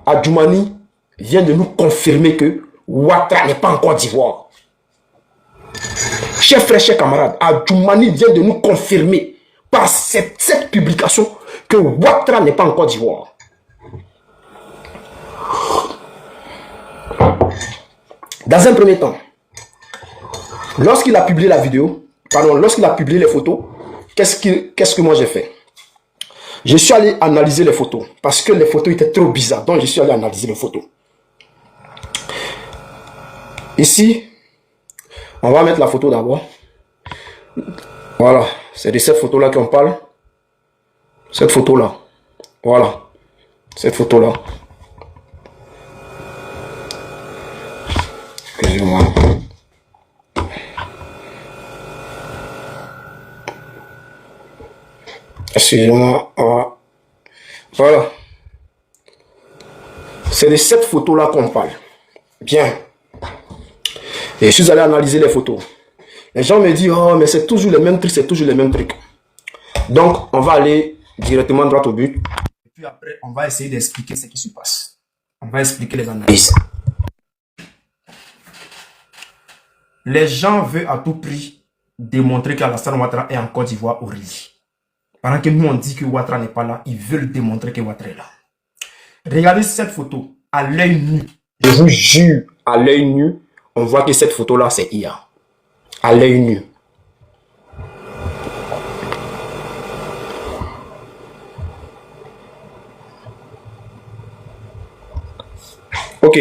Adjoumani vient de nous confirmer que Ouattara n'est pas en Côte d'Ivoire. Chers frères, chers camarades, Adjoumani vient de nous confirmer par cette publication que Ouattara n'est pas en Côte d'Ivoire. Dans un premier temps, lorsqu'il a publié la vidéo, lorsqu'il a publié les photos, qu'est-ce que moi j'ai fait? Je suis allé analyser les photos parce que les photos étaient trop bizarres. Donc je suis allé analyser les photos. Ici, on va mettre la photo d'abord. Voilà, c'est de cette photo-là qu'on parle. Cette photo-là. Voilà, cette photo-là. Excusez-moi. Excusez-moi. Voilà. C'est de cette photo-là qu'on parle. Bien. Et je suis allé analyser les photos. Les gens me disent, oh, mais c'est toujours les mêmes trucs, c'est toujours les mêmes trucs. Donc, on va aller directement droit au but. Et puis après, on va essayer d'expliquer ce qui se passe. On va expliquer les analyses. Les gens veulent à tout prix démontrer qu'Alassane Ouattara est en Côte d'Ivoire au Rili. Pendant que nous on dit que Ouattara n'est pas là, ils veulent démontrer que Ouattara est là. Regardez cette photo à l'œil nu. Je vous jure, à l'œil nu, on voit que cette photo-là, c'est IA. À l'œil nu. Ok.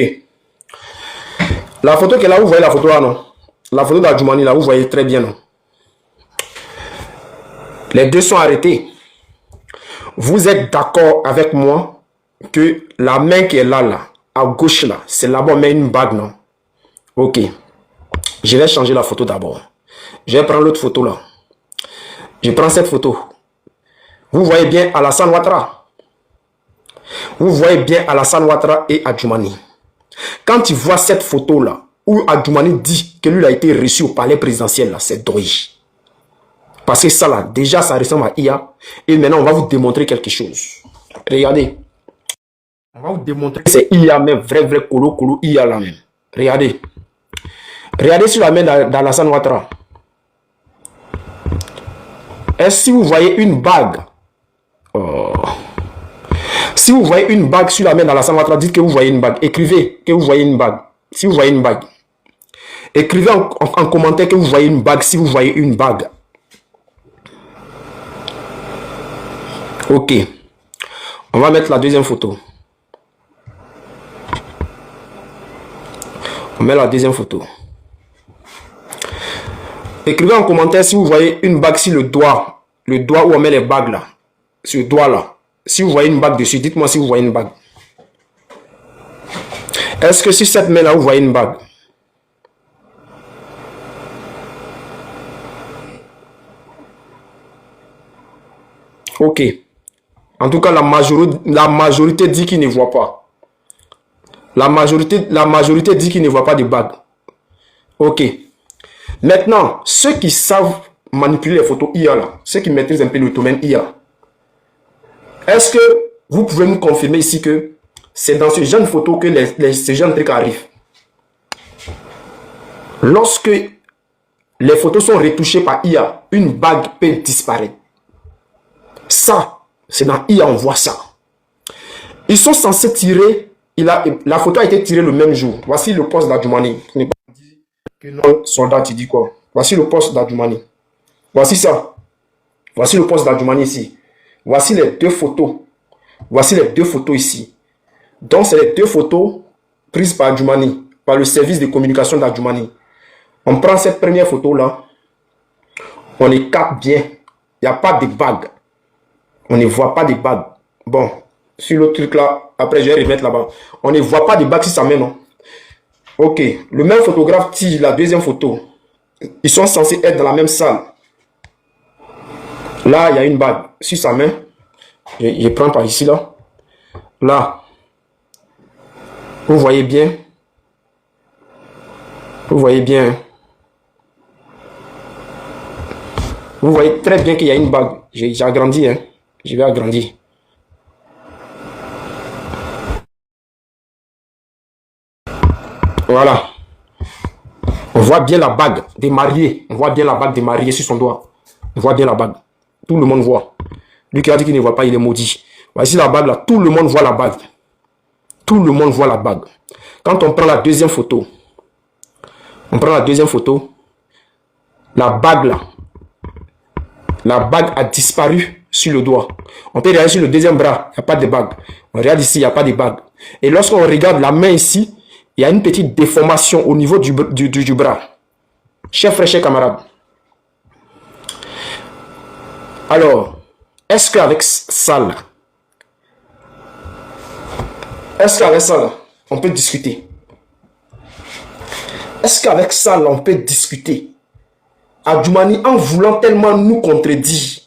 La photo que là, vous voyez la photo là, non? La photo d'Adjoumani là, vous voyez très bien, non? Les deux sont arrêtés. Vous êtes d'accord avec moi que la main qui est là, à gauche là, c'est là-bas on met une bague, non? Ok. Je vais changer la photo d'abord. Je vais prendre l'autre photo là. Je prends cette photo. Vous voyez bien Alassane Ouattara. Vous voyez bien Alassane Ouattara et Adjoumani. Quand tu vois cette photo là, où Adjoumani dit que lui a été reçu au palais présidentiel là, c'est dommage. Parce que ça là, déjà ça ressemble à IA. Et maintenant on va vous démontrer quelque chose. Regardez. On va vous démontrer que c'est IA même, vrai colo IA là même. Regardez. Regardez sur la main d'Alassane Ouattara. Est-ce que vous voyez une bague? Oh. Si vous voyez une bague sur la main d'Alassane Ouattara, dites que vous voyez une bague. Écrivez que vous voyez une bague. Si vous voyez une bague. Écrivez en commentaire que vous voyez une bague si vous voyez une bague. Ok. On va mettre la deuxième photo. On met la deuxième photo. Écrivez en commentaire si vous voyez une bague sur le doigt où on met les bagues là. Sur le doigt là. Si vous voyez une bague dessus, dites-moi si vous voyez une bague. Est-ce que sur cette main là vous voyez une bague? Ok. En tout cas, la majorité dit qu'il ne voit pas. La majorité dit qu'il ne voit pas de bague. Ok. Maintenant, ceux qui savent manipuler les photos IA là, ceux qui maîtrisent un peu le domaine IA, est-ce que vous pouvez nous confirmer ici que c'est dans ce genre de photo que ces gens de trucs arrivent? Lorsque les photos sont retouchées par IA, une bague peut disparaître. Ça, c'est dans IA, on voit ça. Ils sont censés tirer, la photo a été tirée le même jour. Voici le poste d'Adjoumani. Que non, soldat, tu dis quoi? Voici le poste d'Adjoumani. Voici ça. Voici le poste d'Adjoumani ici. Voici les deux photos. Voici les deux photos ici. Donc, c'est les deux photos prises par Adjoumani, par le service de communication d'Adjoumani. On prend cette première photo-là. On écarte bien. Il n'y a pas de bague. On ne voit pas de bague. Bon, sur l'autre truc là, après je vais remettre là-bas. On ne voit pas de bague sur sa main, non? Ok, le même photographe tire la deuxième photo. Ils sont censés être dans la même salle. Là, il y a une bague sur sa main. Je prends par ici, là. Là. Vous voyez bien. Vous voyez bien. Vous voyez très bien qu'il y a une bague. J'ai agrandi, hein. Je vais agrandir. Voilà. On voit bien la bague des mariés. On voit bien la bague des mariés sur son doigt. On voit bien la bague. Tout le monde voit. Lui qui a dit qu'il ne voit pas, il est maudit. Voici la bague là. Tout le monde voit la bague. Tout le monde voit la bague. Quand on prend la deuxième photo, la bague là, la bague a disparu sur le doigt. On peut regarder sur le deuxième bras, il n'y a pas de bague. On regarde ici, il n'y a pas de bague. Et lorsqu'on regarde la main ici, il y a une petite déformation au niveau du bras. Chers frères, chers camarades. Alors, est-ce qu'avec ça là, on peut discuter? Est-ce qu'avec ça là, on peut discuter? Adjoumani, en voulant tellement nous contredire,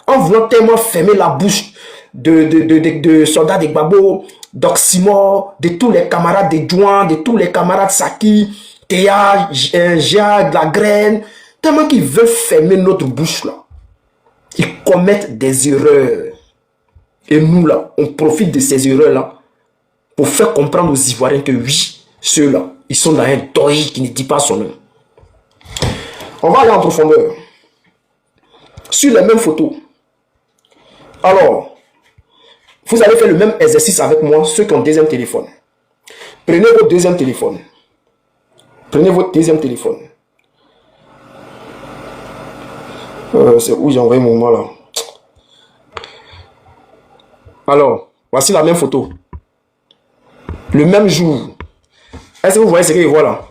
en voulant tellement fermer la bouche de soldats de Gbagbo, d'Oxymore, de tous les camarades de Djouan, de tous les camarades Saki, Théa, Jade, La Graine, tellement qu'ils veulent fermer notre bouche là. Ils commettent des erreurs. Et nous là, on profite de ces erreurs là pour faire comprendre aux Ivoiriens que oui, ceux-là, ils sont dans un deuil qui ne dit pas son nom. On va aller en profondeur. Sur les mêmes photos. Alors, vous allez faire le même exercice avec moi, ceux qui ont deuxième téléphone. Prenez votre deuxième téléphone. Prenez votre deuxième téléphone. C'est où j'ai envoyé mon moment là. Alors, voici la même photo. Le même jour. Est-ce que vous voyez ce qu'il voit là?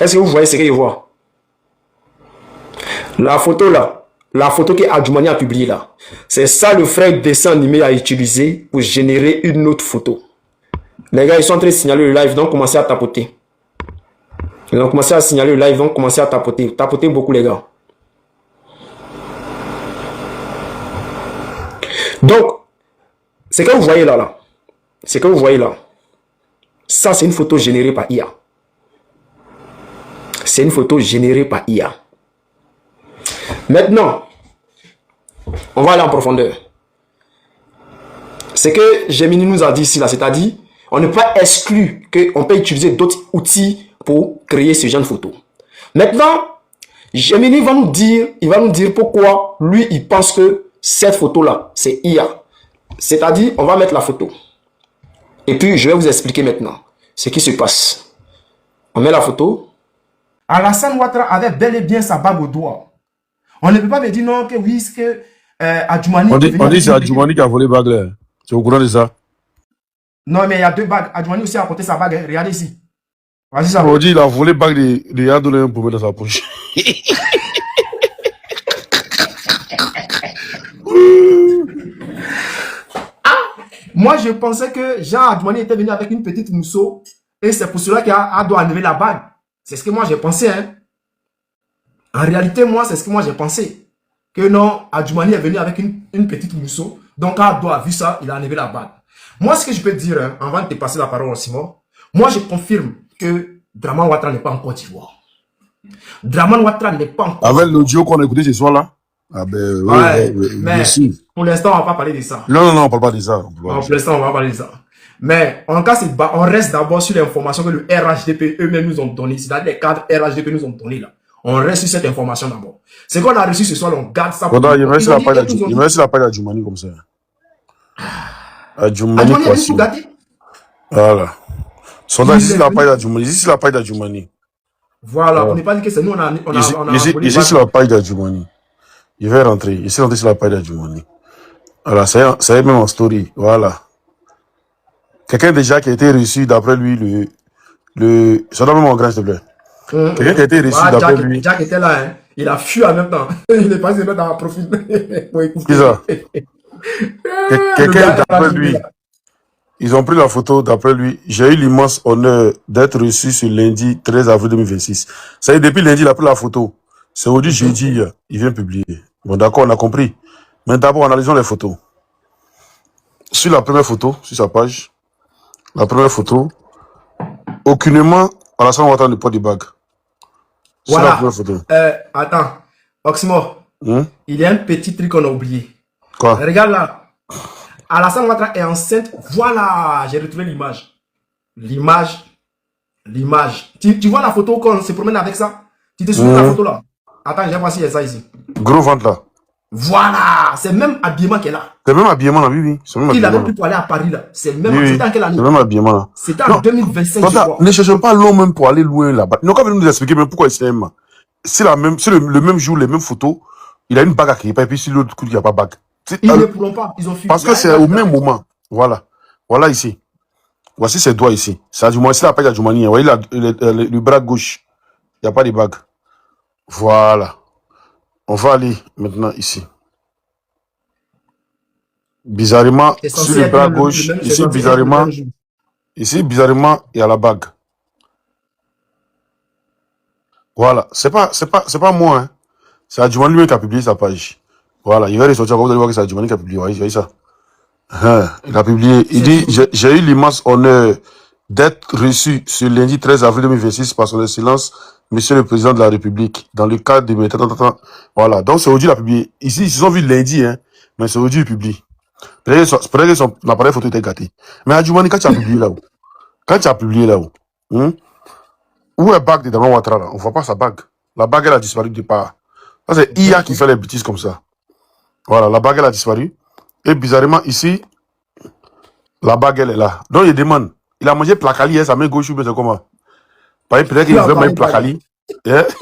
Est-ce que vous voyez ce qu'il voit? La photo là, la photo que Adjoumani a publiée là, c'est ça le frère dessin animé a utilisé pour générer une autre photo. Les gars, ils sont en train de signaler le live, donc commencez à tapoter. Ils ont commencé à signaler le live, donc commencez à tapoter. Tapotez beaucoup les gars. Donc, ce que vous voyez là, ce que vous voyez là, ça c'est une photo générée par IA. C'est une photo générée par IA. Maintenant, on va aller en profondeur. Ce que Gemini nous a dit ici, là, c'est-à-dire, on ne peut pas exclure qu'on peut utiliser d'autres outils pour créer ce genre de photo. Maintenant, Gemini va nous dire, pourquoi lui, il pense que cette photo-là, c'est IA. C'est-à-dire, on va mettre la photo. Et puis, je vais vous expliquer maintenant ce qui se passe. On met la photo. Alassane Ouattara avait bel et bien sa bague au doigt. On ne peut pas me dire non, que oui, c'est que Adjoumani... On dit que c'est Adjoumani qui a volé bague là. Tu es au courant de ça? Non, mais il y a deux bagues. Adjoumani aussi a apporté sa bague. Regardez ici. Vas-y, ça. On dit qu'il a volé bague de Yadoulé pour mettre dans sa poche. Moi, je pensais que Jean Adjoumani était venu avec une petite mousseau et c'est pour cela qu'il doit enlever la bague. C'est ce que moi j'ai pensé. Hein. En réalité, moi, c'est ce que moi j'ai pensé. Que non, Adjoumani est venu avec une petite mousseau. Donc, Ado a vu ça, il a enlevé la bague. Moi, ce que je peux te dire, hein, avant de te passer la parole, Simon, moi, je confirme que Draman Ouattara n'est pas en Côte d'Ivoire. Draman Ouattara n'est pas en Côte d'Ivoire. Avec l'audio qu'on a écouté ce soir là? Ah ben, ouais, mais pour l'instant, on ne va pas parler de ça. Non, on ne parle pas de ça. Pour l'instant, on ne va pas parler de ça. Mais en cas, on reste d'abord sur l'information que le RHDP eux-mêmes nous ont donné, c'est-à-dire les cadres RHDP nous ont donné là. On reste sur cette information d'abord. Ce qu'on a reçu ce soir, on garde ça. Il me reste la paille d'Adjoumani comme ça. Adjoumani, voilà. Ici, c'est la paille d'Adjoumani. Ici, c'est la paille d'Adjoumani. Voilà, on n'est pas dit que c'est nous, Ici, c'est la paille d'Adjoumani. Il va rentrer. Ici, c'est la paille d'Adjoumani. Voilà, ça y est même en story. Voilà. Quelqu'un déjà qui a été reçu d'après lui, ça doit même en grand, s'il te plaît. Quelqu'un qui a été reçu d'après lui. Jack était là, hein. Il a fui en même temps. Il est passé dans la profil. C'est ça. Quelqu'un d'après lui. Ils ont pris la photo d'après lui. J'ai eu l'immense honneur d'être reçu ce lundi 13 avril 2026. Ça y est, depuis lundi, il a pris la photo. C'est aujourd'hui, jeudi, il vient publier. Bon, d'accord, on a compris. Mais d'abord, analysons les photos. Sur la première photo, sur sa page, la première photo, aucunement, Alassane Ouattara ne porte de bague. Sur voilà. La première photo. Attends, Oxymore, il y a un petit truc qu'on a oublié. Quoi? Regarde là. Alassane Ouattara est enceinte. Voilà, j'ai retrouvé l'image. L'image L'image. Tu vois la photo quand on se promène avec ça? Tu te souviens de la photo là? Attends, je vais voir s'il y a ça ici. Gros ventre là. Voilà, c'est même habillement qu'elle a. C'est même habillement là, oui, oui. Il avait plus pour aller à Paris là. C'est même. Oui, C'était en quelle année? c'est même habillement là. C'était en 2025, je crois. Ne cherchons pas long même pour aller loin là-bas. Ils n'ont qu'à venir nous expliquer même pourquoi il s'aime. C'est le même jour, les mêmes photos. Il a une bague à Kripa et puis sur l'autre coup, il n'y a pas bague. Ils ne pourront pas. Ils ont fui. Parce que c'est au même moment. Voilà. Voilà ici. Voici ses doigts ici. Ça du moins, c'est la page à Djoumani. Vous voyez le bras gauche. Il n'y a pas de bague. Voilà. On va aller maintenant ici. Bizarrement, sur le bras gauche, ici, bizarrement, il y a la bague. Voilà. C'est pas moi, hein. C'est Adjoumani lui qui a publié sa page. Voilà. Il va ressortir, vous allez voir que c'est Adjoumani qui a publié. Vous voyez ça? Il a publié. Il dit, j'ai eu l'immense honneur d'être reçu ce lundi 13 avril 2026 par son excellence, Monsieur le Président de la République, dans le cadre de mes... Voilà. Donc, c'est aujourd'hui qu'il a publié. Ici, ils se sont vus lundi, hein. Mais c'est aujourd'hui qu'il publie. Peut-être que son appareil photo était gâté. Mais Adjoumani, quand tu as publié là-haut, où est bague de Damon Ouattara là? On voit pas sa bague. La bague, elle a disparu de part. Ça, c'est IA qui fait les bêtises comme ça. Voilà, la bague, elle a disparu. Et bizarrement, ici, la bague, elle est là. Donc, il demande, il a mangé placali, hein, sa main gauche, ou bien c'est comment? Peut-être qu'il voulait manger placali. Peut-être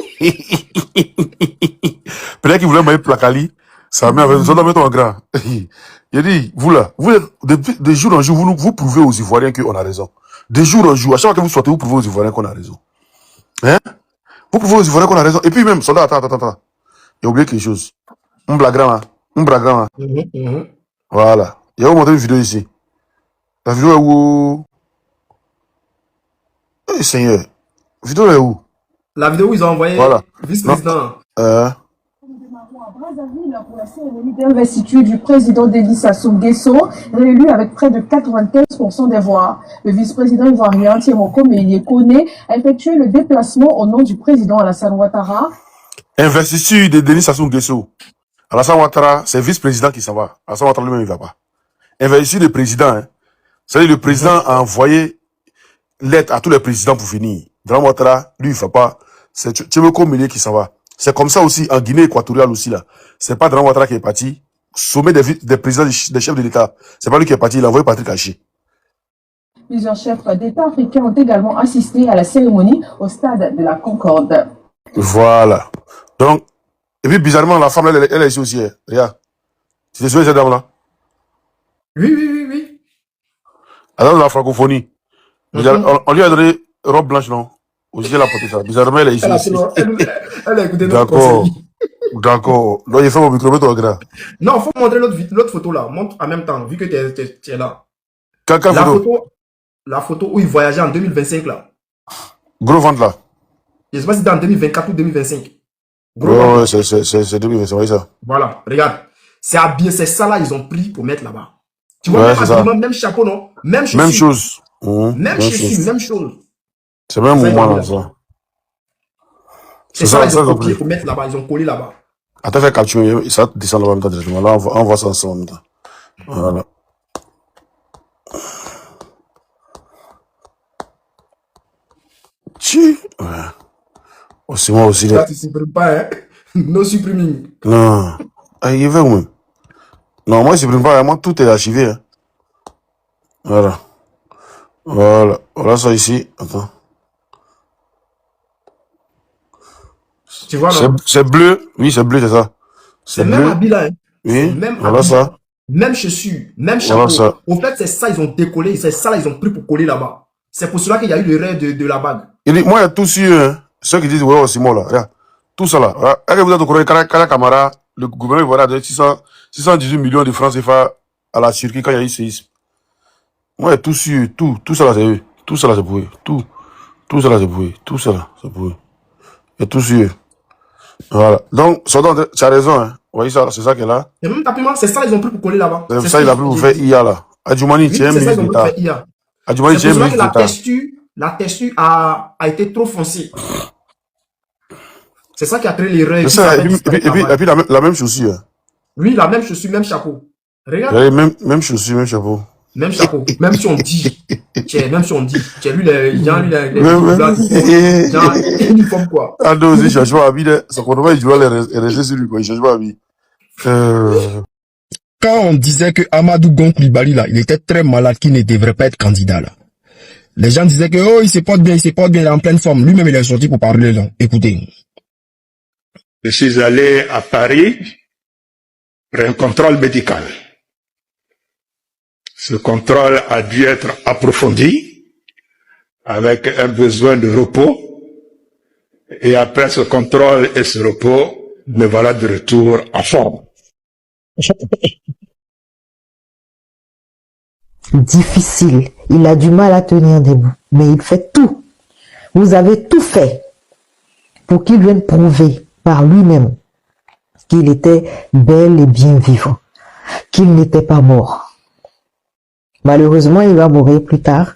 qu'il voulait manger placali. Sa main avait besoin de mettre en grand. Il dit, vous là, vous, de jour en jour, vous prouvez aux Ivoiriens qu'on a raison. De jour en jour, à chaque fois que vous sortez, vous prouvez aux Ivoiriens qu'on a raison. Hein? Vous prouvez aux Ivoiriens qu'on a raison. Et puis même, soldat, attends. Il a oublié quelque chose. Un blagrand là. Voilà. Il va vous montrer une vidéo ici. La vidéo est où? Eh, Seigneur. La vidéo est où? La vidéo où ils ont envoyé voilà. vice-président. Pour la cérémonie d'investiture du président Denis Sassou Nguesso, réélu avec près de 95% des voix. Le vice-président ivoirien Thiemoko Meïlie-Koné a effectué le déplacement au nom du président Alassane Ouattara. Investiture de Denis Sassou Nguesso. Alassane Ouattara, c'est vice-président qui s'en va. Alassane Ouattara lui-même, il ne va pas. Investiture de président, hein. C'est-à-dire le président a envoyé lettre à tous les présidents pour finir. Alassane Ouattara, lui, il ne va pas. C'est Thiemoko Meïlie qui s'en va. C'est comme ça aussi en Guinée équatoriale aussi là. C'est pas Alassane Ouattara qui est parti. Sommet des présidents, des chefs de l'État. C'est pas lui qui est parti. Il a envoyé Patrick Haché. Plusieurs chefs d'État africains ont également assisté à la cérémonie au stade de la Concorde. Voilà. Donc, et puis bizarrement, la femme, elle est ici aussi. Hein. Regarde. Tu te souviens de cette dame-là? Oui. Elle est dans la francophonie. On lui a donné robe blanche, non? Aussi, elle a porté ça. Bizarrement, elle est ici. Elle a écouté notre conseil. D'accord. Donc, il fait mon micromètre au grand. Non, il faut montrer l'autre photo là. Montre en même temps, vu que tu es là. La photo où il voyageait en 2025 là. Gros ventre là. Je ne sais pas si c'était en 2024 ou 2025. Ouais, c'est 2025, oui, ça. Voilà, regarde. C'est habillé, c'est ça là, ils ont pris pour mettre là-bas. Tu vois, ouais, même chapeau, non? Même chose. Même chose. C'est même moment là, ça. C'est ça, ils ont copié pour mettre là-bas, ils ont collé là-bas. Attends, fais capture, ça descend là-bas en même temps directement. Là, on voit ça ensemble en même temps. Voilà. Ouais. Oh, c'est moi aussi. Là, tu ne supprimes pas, hein? No suppriming. Non. Il va où même? Non, moi, je ne supprime pas. Moi, tout est archivé. Hein. Voilà ça ici. Attends. Tu vois, non? C'est bleu. Oui, c'est bleu, c'est ça. C'est même habit là. Hein? Oui, même voilà habit, ça. Même chaussures, même chapeau. Voilà ça. Au fait, c'est ça, ils ont décollé. C'est ça, ils ont pris pour coller là-bas. C'est pour cela qu'il y a eu le rêve de la bague. Il dit, moi, il y a tout sur eux. Hein. Ceux qui disent, ouais, c'est moi là. Regarde. Tout ça là. Est-ce que vous êtes au courant, Kala Kamara, le gouvernement voilà, de 618 millions de francs CFA à la Turquie quand il y a eu séisme. Moi, il y a tout sur eux. Tout ça là, c'est eux. Tout ça là, c'est pour eux. Tout ça là, c'est pour eux. Tout ça là, c'est pour eux. Il y a tout sur eux. Voilà. Donc, tu as raison, hein. Vous voyez ça, c'est ça qui est là. Et même tapis, c'est ça ils ont pris pour coller là-bas. C'est ça, il a pris pour faire IA là. Adjoumani, tu es un ministre d'État. Adjoumani, tu es un ministre d'État. La texture a été trop foncée. C'est ça qui a créé l'erreur. Et puis la même chaussure. Oui, la même chaussure, même chapeau. Regarde. Même chaussure, même chapeau. Même chapeau. Même si on dit. Même si on dit. Lui, les uniforme quoi. Ando aussi, il change pas d'avis. Son contrôle, il doit rester sur lui, quoi. Il change pas d'avis. Quand on disait que Amadou Gon Coulibaly, là, il était très malade, qu'il ne devrait pas être candidat, là. Les gens disaient que, oh, il se porte bien, il est en pleine forme. Lui-même, il est sorti pour parler, là. Écoutez. Je suis allé à Paris pour un contrôle médical. Ce contrôle a dû être approfondi avec un besoin de repos. Et après ce contrôle et ce repos, me voilà de retour en forme. Difficile. Il a du mal à tenir debout. Mais il fait tout. Vous avez tout fait pour qu'il vienne prouver par lui-même qu'il était bel et bien vivant, qu'il n'était pas mort. Malheureusement, il va mourir plus tard.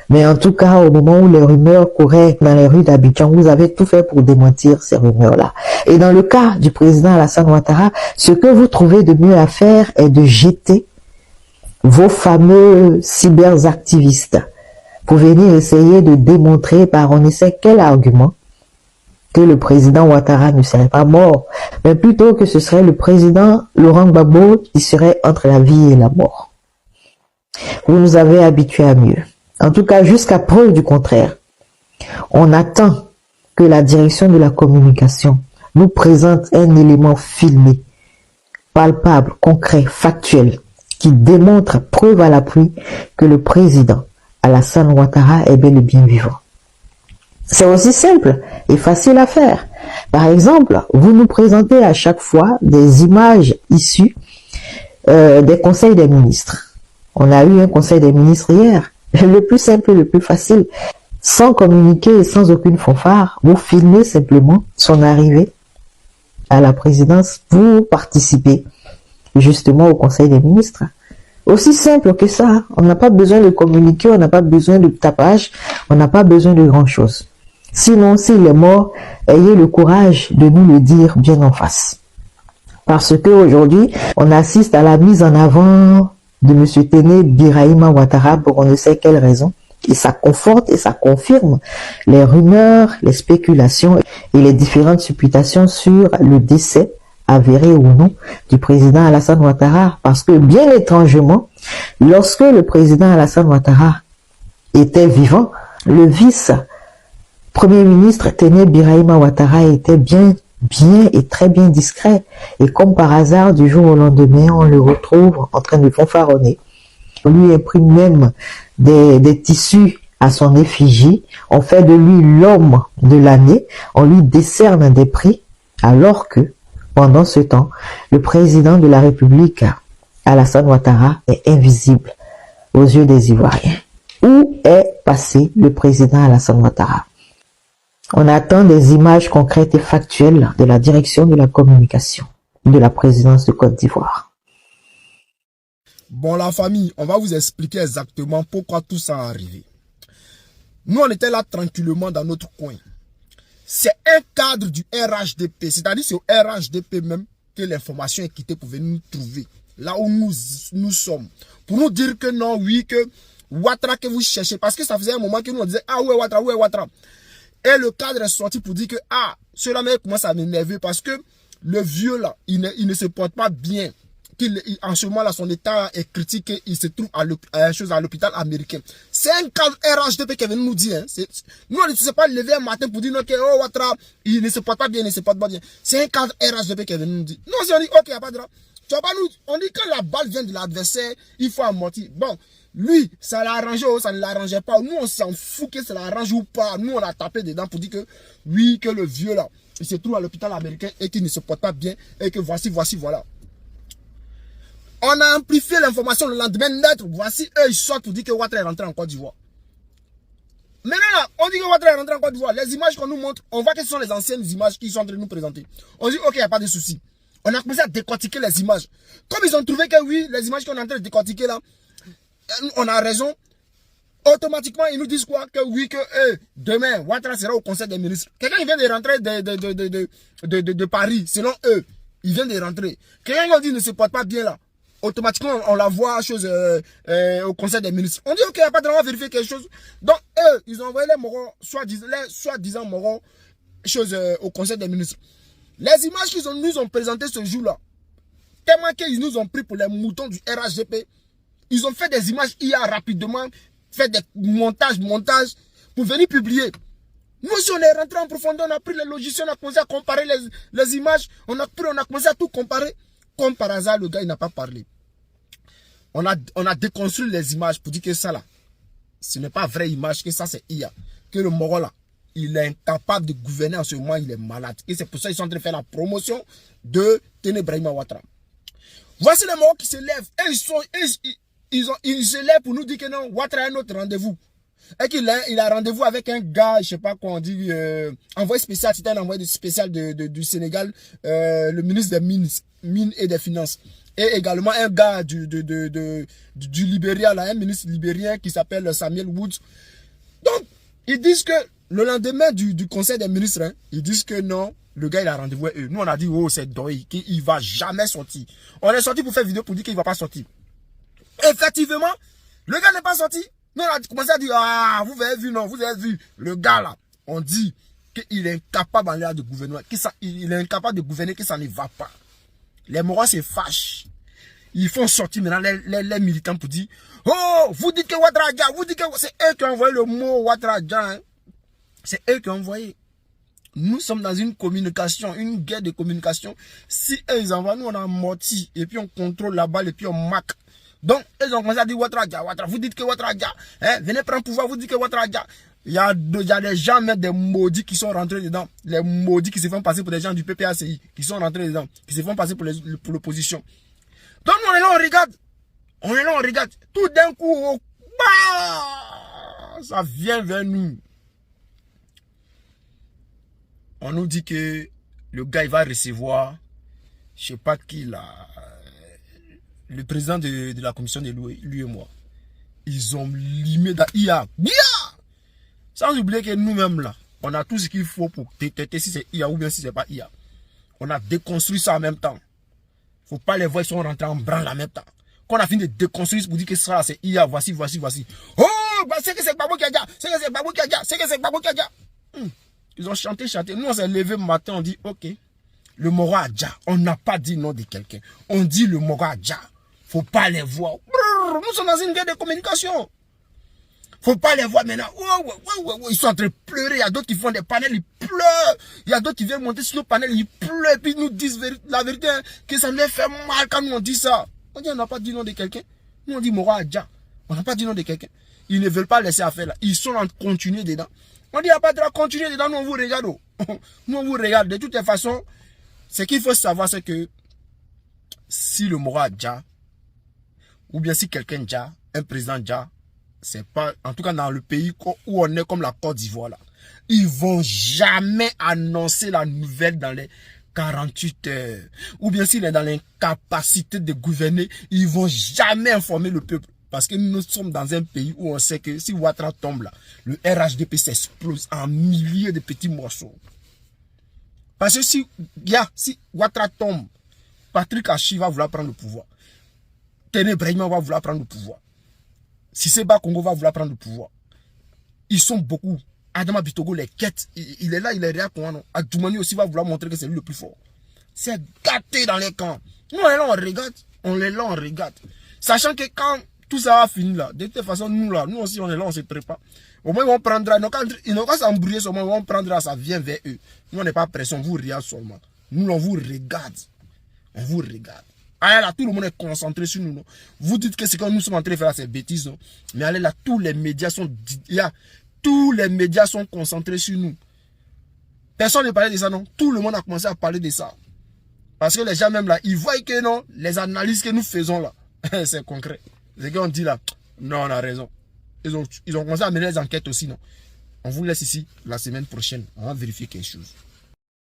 Mais en tout cas, au moment où les rumeurs couraient dans les rues d'Abidjan, vous avez tout fait pour démentir ces rumeurs-là. Et dans le cas du président Alassane Ouattara, ce que vous trouvez de mieux à faire est de jeter vos fameux cyberactivistes pour venir essayer de démontrer par on ne sait quel argument que le président Ouattara ne serait pas mort, mais plutôt que ce serait le président Laurent Gbagbo qui serait entre la vie et la mort. Vous nous avez habitués à mieux. En tout cas, jusqu'à preuve du contraire, on attend que la direction de la communication nous présente un élément filmé, palpable, concret, factuel, qui démontre, preuve à l'appui, que le président Alassane Ouattara est bel et bien vivant. C'est aussi simple et facile à faire. Par exemple, vous nous présentez à chaque fois des images issues des conseils des ministres. On a eu un conseil des ministres hier. Le plus simple et le plus facile, sans communiquer et sans aucune fanfare, vous filmez simplement son arrivée à la présidence pour participer justement au conseil des ministres. Aussi simple que ça, on n'a pas besoin de communiquer, on n'a pas besoin de tapage, on n'a pas besoin de grand chose. Sinon, s'il est mort, ayez le courage de nous le dire bien en face. Parce que aujourd'hui, on assiste à la mise en avant de M. Téné Birahima Ouattara pour on ne sait quelle raison. Et ça conforte et ça confirme les rumeurs, les spéculations et les différentes supputations sur le décès avéré ou non du président Alassane Ouattara. Parce que bien étrangement, lorsque le président Alassane Ouattara était vivant, le vice-premier ministre Téné Birahima Ouattara était bien et très bien discret. Et comme par hasard, du jour au lendemain, on le retrouve en train de fanfaronner. On lui imprime même des tissus à son effigie. On fait de lui l'homme de l'année. On lui décerne des prix. Alors que, pendant ce temps, le président de la République, Alassane Ouattara, est invisible aux yeux des Ivoiriens. Où est passé le président Alassane Ouattara? On attend des images concrètes et factuelles de la direction de la communication de la présidence de Côte d'Ivoire. Bon, la famille, on va vous expliquer exactement pourquoi tout ça est arrivé. Nous, on était là tranquillement dans notre coin. C'est un cadre du RHDP, c'est-à-dire c'est au RHDP même que l'information est quittée pour venir nous trouver, là où nous sommes. Pour nous dire que non, oui, que Ouattara que vous cherchez, parce que ça faisait un moment que nous on disait, ah ouais, Ouattara, ouais, Ouattara. Et le cadre est sorti pour dire que, ah, cela même commence à m'énerver parce que le vieux là, il ne se porte pas bien. En ce moment là, son état est critique et il se trouve à l'hôpital américain. C'est un cadre RHDP qui est venu nous dire. Hein. Nous, on ne s'est pas levé un matin pour dire non, que oh, Ouattara, il ne se porte pas bien, il ne se porte pas bien. C'est un cadre RHDP qui est venu nous dire. Nous, on dit, ok, il n'y a pas de drame. Tu vas pas nous, on dit quand la balle vient de l'adversaire, il faut amortir. Bon, lui, ça l'a arrangé ou ça ne l'arrangeait pas. Nous, on s'en fout que ça l'arrange ou pas. Nous, on a tapé dedans pour dire que oui, que le vieux là, il se trouve à l'hôpital américain et qu'il ne se porte pas bien et que voici, voilà. On a amplifié l'information le lendemain net. Voici, eux, ils sortent pour dire que Ouattara est rentré en Côte d'Ivoire. Maintenant, là, on dit que Ouattara est rentré en Côte d'Ivoire. Les images qu'on nous montre, on voit que ce sont les anciennes images qu'ils sont en train de nous présenter. On dit, ok, il n'y a pas de souci. On a commencé à décortiquer les images. Comme ils ont trouvé que oui, les images qu'on est en train de décortiquer là, on a raison. Automatiquement, ils nous disent quoi? Que oui, que demain, Ouattara sera au conseil des ministres. Quelqu'un vient de rentrer de Paris, selon eux. Il vient de rentrer. Quelqu'un qui dit ne se porte pas bien là. automatiquement, on la voit chose au conseil des ministres. On dit, ok, il n'y a pas de droit à vérifier quelque chose. Donc, eux, ils ont envoyé les morons, soi-disant morons, chose au conseil des ministres. Les images qu'ils nous ont présentées ce jour-là, tellement qu'ils nous ont pris pour les moutons du RHDP, ils ont fait des images IA rapidement, fait des montages, pour venir publier. Nous aussi, on est rentré en profondeur, on a pris les logiciels, on a commencé à comparer les images, on a commencé à tout comparer. Comme par hasard, le gars, il n'a pas parlé. On a déconstruit les images pour dire que ça là, ce n'est pas vraie image, que ça c'est IA. Que le Moro là, il est incapable de gouverner en ce moment, il est malade. Et c'est pour ça qu'ils sont en train de faire la promotion de Tene Brahima Ouattara. Voici les Moros qui se lèvent. Et ils se lèvent pour nous dire que non, Ouattara a un autre rendez-vous. Et qu'il a rendez-vous avec un gars, je sais pas quoi on dit, envoyé spécial, c'était un envoyé spécial du Sénégal, le ministre des Mines et des Finances. Et également un gars du Libéria, là, un ministre libérien qui s'appelle Samuel Woods. Donc, ils disent que le lendemain du conseil des ministres, hein, ils disent que non, le gars il a rendez-vous avec eux. Nous on a dit, oh c'est Doy, qu'il va jamais sortir. On est sorti pour faire vidéo pour dire qu'il va pas sortir. Effectivement, le gars n'est pas sorti. Nous, on a commencé à dire, ah, vous avez vu, non, vous avez vu, le gars là, on dit qu'il est incapable en l'air de gouverner, il est incapable de gouverner, que ça ne va pas. Les Moros se fâchent. Ils font sortir maintenant les militants pour dire, oh, vous dites que Ouattara Dia, vous dites que c'est eux qui ont envoyé le mot Ouattara Dia, hein. C'est eux qui ont envoyé. Nous sommes dans une communication, une guerre de communication. Si eux ils envoient, nous on a menti, et puis on contrôle la balle, et puis on marque. Donc, ils ont commencé à dire Ouattara Dia, Ouattara, vous dites que Ouattara Dia, hein, venez prendre pouvoir, vous dites que Ouattara Dia. Il y a des gens, même des maudits qui sont rentrés dedans. Les maudits qui se font passer pour des gens du PPACI, qui sont rentrés dedans, qui se font passer pour l'opposition. Donc, on est là, on regarde. On est là, on regarde. Tout d'un coup, oh, bah, ça vient vers nous. On nous dit que le gars, il va recevoir, je sais pas qui là, le président de la commission de lui et moi. Ils ont limé d'IA. Sans oublier que nous-mêmes là, on a tout ce qu'il faut pour tester si c'est IA ou bien si c'est pas IA. On a déconstruit ça en même temps. Faut pas les voir, ils sont rentrés en branle en même temps. Quand on a fini de déconstruire pour dire que ça c'est IA, voici. Oh, bah c'est que c'est Babou qui a dit, c'est que c'est Babou qui a dit, c'est que c'est Babou qui a dit. Ils ont chanté. Nous on s'est levé le matin, on dit ok, le Moro Adja. On n'a pas dit nom de quelqu'un. On dit le Moro Adja. Faut pas les voir. Nous sommes dans une guerre de communication. Faut pas les voir maintenant. Ils sont en train de pleurer. Il y a d'autres qui font des panels, ils pleurent. Il y a d'autres qui viennent monter sur nos panels, ils pleurent. Et puis ils nous disent la vérité, hein, que ça leur fait mal quand nous on dit ça. On dit on n'a pas dit nom de quelqu'un. Nous on dit Moro Adja. On n'a pas dit nom de quelqu'un. Ils ne veulent pas laisser affaire là. Ils sont en train de continuer dedans. On dit il n'y a pas de droit de continuer dedans. Nous on vous regarde. Nous on vous regarde. De toutes les façons, ce qu'il faut savoir, c'est que si le Moro Adja, ou bien si quelqu'un Dja, un président Dja, c'est pas, en tout cas dans le pays où on est comme la Côte d'Ivoire là, ils vont jamais annoncer la nouvelle dans les 48 heures. Ou bien s'il est dans l'incapacité de gouverner, ils vont jamais informer le peuple. Parce que nous sommes dans un pays où on sait que si Ouattara tombe là, le RHDP s'explose en milliers de petits morceaux. Parce que si Ouattara tombe, Patrick Achi va vouloir prendre le pouvoir. Tene Brahima va vouloir prendre le pouvoir. Siseba Congo va vouloir prendre le pouvoir. Ils sont beaucoup. Adama Bitogo les quête. Il est là, il est réel. Adjoumani aussi va vouloir montrer que c'est lui le plus fort. C'est gâté dans les camps. Nous on est là, on regarde. On est là, on regarde. Sachant que quand tout ça va finir là, de toute façon, nous là, nous aussi on est là, on se prépare. Au moins on prendra, ils n'ont qu'à s'embrouiller seulement, on prendra, ça vient vers eux. Nous on n'est pas pressé, on vous regarde seulement. Nous on vous regarde. On vous regarde. Ah là, tout le monde est concentré sur nous. Non? Vous dites que c'est quand nous sommes en train de faire ces bêtises. Non? Mais allez là, tous les médias sont concentrés sur nous. Personne ne parlait de ça, non? Tout le monde a commencé à parler de ça. Parce que les gens même là, ils voient que non, les analyses que nous faisons là, c'est concret. C'est qu'on dit là, non, on a raison. Ils ont commencé à mener les enquêtes aussi, non? On vous laisse ici la semaine prochaine. On va vérifier quelque chose.